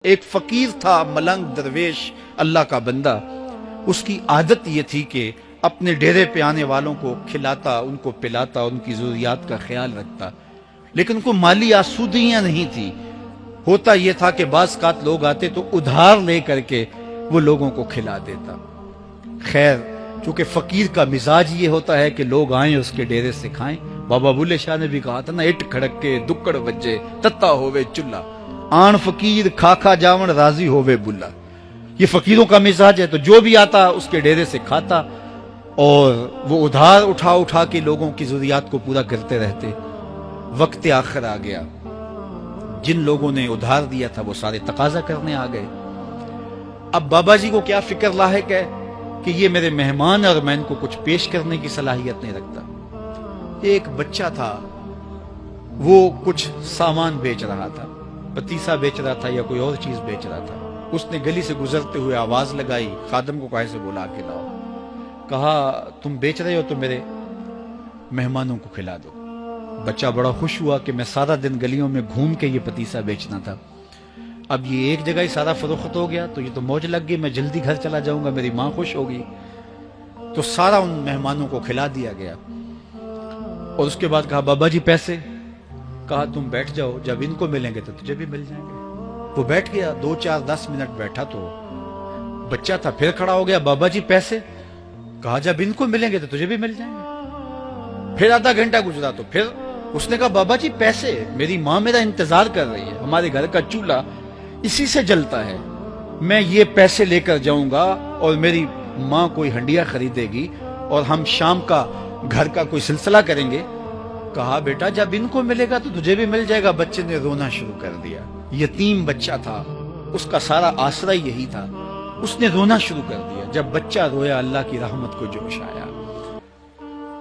ایک فقیر تھا، ملنگ درویش، اللہ کا بندہ. اس کی عادت یہ تھی کہ اپنے ڈیرے پہ آنے والوں کو کھلاتا، ان کو پلاتا، ان کی ضروریات کا خیال رکھتا، لیکن ان کو مالی آسودگیاں نہیں تھی. ہوتا یہ تھا کہ بعض اوقات لوگ آتے تو ادھار لے کر کے وہ لوگوں کو کھلا دیتا. خیر، چونکہ فقیر کا مزاج یہ ہوتا ہے کہ لوگ آئیں اس کے ڈیرے سے کھائیں. بابا بلے شاہ نے بھی کہا تھا نا، اٹ کھڑک کے دکڑ بجے تتا ہووے چلا، آن فقیر کھا کھا جاون راضی ہووے بلا. یہ فقیروں کا مزاج ہے، تو جو بھی آتا اس کے ڈیرے سے کھاتا اور وہ ادھار اٹھا اٹھا کے لوگوں کی ضروریات کو پورا کرتے رہتے. وقت آخر آ گیا، جن لوگوں نے ادھار دیا تھا وہ سارے تقاضا کرنے آ گئے. اب بابا جی کو کیا فکر لاحق ہے کہ یہ میرے مہمان اور میں ان کو کچھ پیش کرنے کی صلاحیت نہیں رکھتا. ایک بچہ تھا، وہ کچھ سامان بیچ رہا تھا، پتیسا بیچ رہا تھا یا کوئی اور چیز بیچ رہا تھا. اس نے گلی سے گزرتے ہوئے آواز لگائی، خادم کو کہے سے بلا کے لاؤ. کہا تم بیچ رہے ہو تو میرے مہمانوں کو کھلا دو. بچہ بڑا خوش ہوا کہ میں سارا دن گلیوں میں گھوم کے یہ پتیسا بیچنا تھا، اب یہ ایک جگہ ہی سارا فروخت ہو گیا تو یہ تو موج لگ گئی، میں جلدی گھر چلا جاؤں گا، میری ماں خوش ہوگی. تو سارا ان مہمانوں کو کھلا دیا گیا. اور اس کے بعد کہا بابا جی پیسے؟ کہا تم بیٹھ جاؤ، جب ان کو ملیں گے تو تجھے بھی مل جائیں گے. وہ بیٹھ گیا، 2 4 10 منٹ بیٹھا تو بچہ تھا، پھر کھڑا ہو گیا، بابا جی پیسے؟ کہا جب ان کو ملیں گے تو تجھے بھی مل جائیں گے. پھر آدھا گھنٹہ گزرا تو پھر اس نے کہا بابا جی پیسے؟ میری ماں میرا انتظار کر رہی ہے، ہمارے گھر کا چولہا اسی سے جلتا ہے، میں یہ پیسے لے کر جاؤں گا اور میری ماں کوئی ہنڈیا خریدے گی اور ہم شام کا گھر کا کوئی سلسلہ کریں گے. کہا بیٹا جب ان کو ملے گا تو تجھے بھی مل جائے گا. بچے نے رونا شروع کر دیا. یتیم بچہ تھا، اس کا سارا آسرا یہی تھا. اس نے رونا شروع کر دیا. جب بچہ رویا اللہ کی رحمت کو جوش آیا.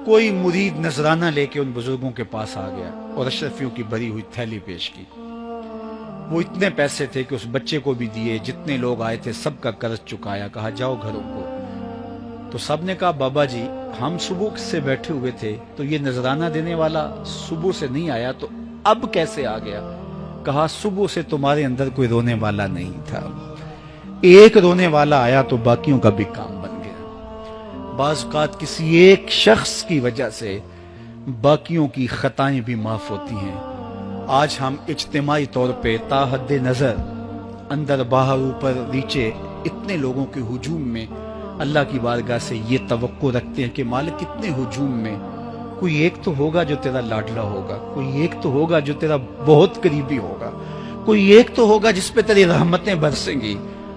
کوئی مرید نذرانہ لے کے ان بزرگوں کے پاس آ گیا اور اشرفیوں کی بھری ہوئی تھیلی پیش کی. وہ اتنے پیسے تھے کہ اس بچے کو بھی دیے، جتنے لوگ آئے تھے سب کا قرض چکایا. کہا جاؤ گھروں کو. تو سب نے کہا بابا جی ہم صبح سے بیٹھے ہوئے تھے تو یہ نذرانہ دینے والا صبح سے نہیں آیا، تو اب کیسے آ گیا؟ کہا صبح سے تمہارے اندر کوئی رونے والا نہیں تھا، ایک رونے والا آیا تو باقیوں کا بھی کام بن گیا. بعض اوقات کسی ایک شخص کی وجہ سے باقیوں کی خطائیں بھی معاف ہوتی ہیں. آج ہم اجتماعی طور پہ تا حد نظر اندر باہر اوپر نیچے اتنے لوگوں کے ہجوم میں اللہ کی بارگاہ سے یہ توقع رکھتے ہیں کہ مالک اتنے ہجوم میں کوئی ایک تو ہوگا جو تیرا لاڈلا ہوگا، کوئی ایک تو ہوگا جو تیرا بہت قریبی ہوگا، کوئی ایک تو ہوگا جس پہ تیری رحمتیں برسیں گی.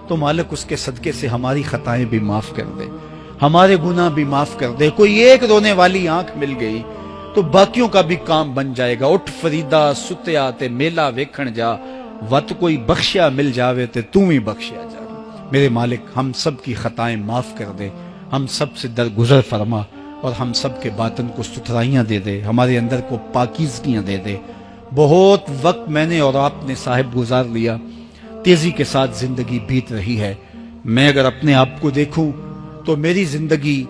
تو مالک اس کے صدقے سے ہماری خطائیں بھی معاف کر دے، ہمارے گناہ بھی معاف کر دے. کوئی ایک رونے والی آنکھ مل گئی تو باقیوں کا بھی کام بن جائے گا. اٹھ فریدا ستیا تے میلہ ویکھن جا، وت کوئی بخشیا مل جاوے تے توں ہی بخشیا جا. میرے مالک ہم سب کی خطائیں معاف کر دے، ہم سب سے درگزر فرما اور ہم سب کے باطن کو ستھرائیاں دے دے، ہمارے اندر کو پاکیزگیاں دے دے. بہت وقت میں نے اور آپ نے صاحب گزار لیا، تیزی کے ساتھ زندگی بیت رہی ہے. میں اگر اپنے آپ کو دیکھوں تو میری زندگی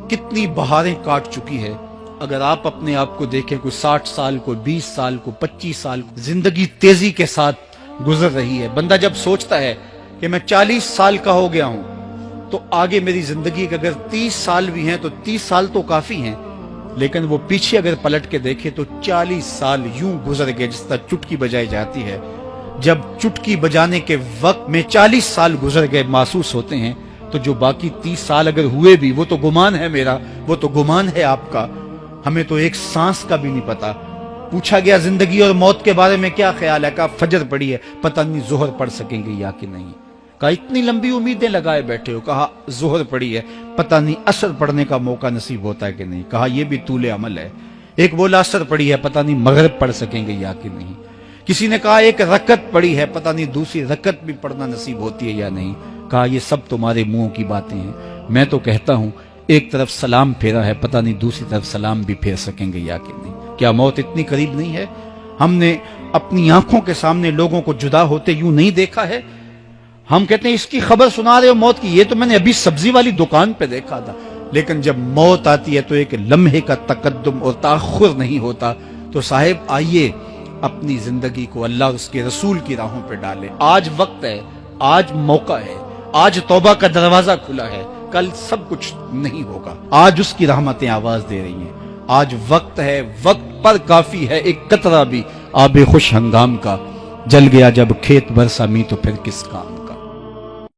کتنی بہاریں کاٹ چکی ہے. اگر آپ اپنے آپ کو دیکھیں، کوئی 60 سال کو 20 سال کو 25 سال کو زندگی تیزی کے ساتھ گزر رہی ہے. بندہ جب سوچتا ہے کہ میں 40 سال کا ہو گیا ہوں تو آگے میری زندگی کے اگر 30 سال بھی ہیں تو 30 سال تو کافی ہیں، لیکن وہ پیچھے اگر پلٹ کے دیکھے تو 40 سال یوں گزر گئے جس طرح چٹکی بجائی جاتی ہے. جب چٹکی بجانے کے وقت میں 40 سال گزر گئے محسوس ہوتے ہیں، تو جو باقی 30 سال اگر ہوئے بھی وہ تو گمان ہے میرا، وہ تو گمان ہے آپ کا. ہمیں تو ایک سانس کا بھی نہیں پتا. پوچھا گیا زندگی اور موت کے بارے میں کیا خیال ہے؟ کہا فجر پڑی ہے، پتہ نہیں ظہر پڑھ سکیں گے یا کہ نہیں. کہا اتنی لمبی امیدیں لگائے بیٹھے ہو. کہا ظہر پڑی ہے، پتہ نہیں عصر پڑھنے کا موقع نصیب ہوتا ہے کہ نہیں. کہا یہ بھی طول عمل ہے. ایک بولا عصر پڑی ہے، پتہ نہیں مغرب پڑھ سکیں گے یا کہ نہیں. کسی نے کہا ایک رکعت پڑی ہے، پتہ نہیں دوسری رکعت بھی پڑھنا نصیب ہوتی ہے یا نہیں. کہا یہ سب تمہارے منہوں کی باتیں ہیں. میں تو کہتا ہوں ایک طرف سلام پھیرا ہے، پتہ نہیں دوسری طرف سلام بھی پھیر سکیں گے یا کہ نہیں. کیا موت اتنی قریب نہیں ہے؟ ہم نے اپنی آنکھوں کے سامنے لوگوں کو جدا ہوتے یوں نہیں دیکھا ہے. ہم کہتے ہیں اس کی خبر سنا رہے ہو موت کی، یہ تو میں نے ابھی سبزی والی دکان پہ دیکھا تھا. لیکن جب موت آتی ہے تو ایک لمحے کا تقدم اور تاخر نہیں ہوتا. تو صاحب آئیے اپنی زندگی کو اللہ اور اس کے رسول کی راہوں پہ ڈالے. آج وقت ہے, آج موقع ہے, آج توبہ کا دروازہ کھلا ہے, کل سب کچھ نہیں ہوگا. آج اس کی رحمتیں آواز دے رہی ہیں. آج وقت ہے, وقت پر کافی ہے ایک قطرہ بھی آب خوش ہنگام کا. جل گیا جب کھیت برسا می تو پھر کس کام.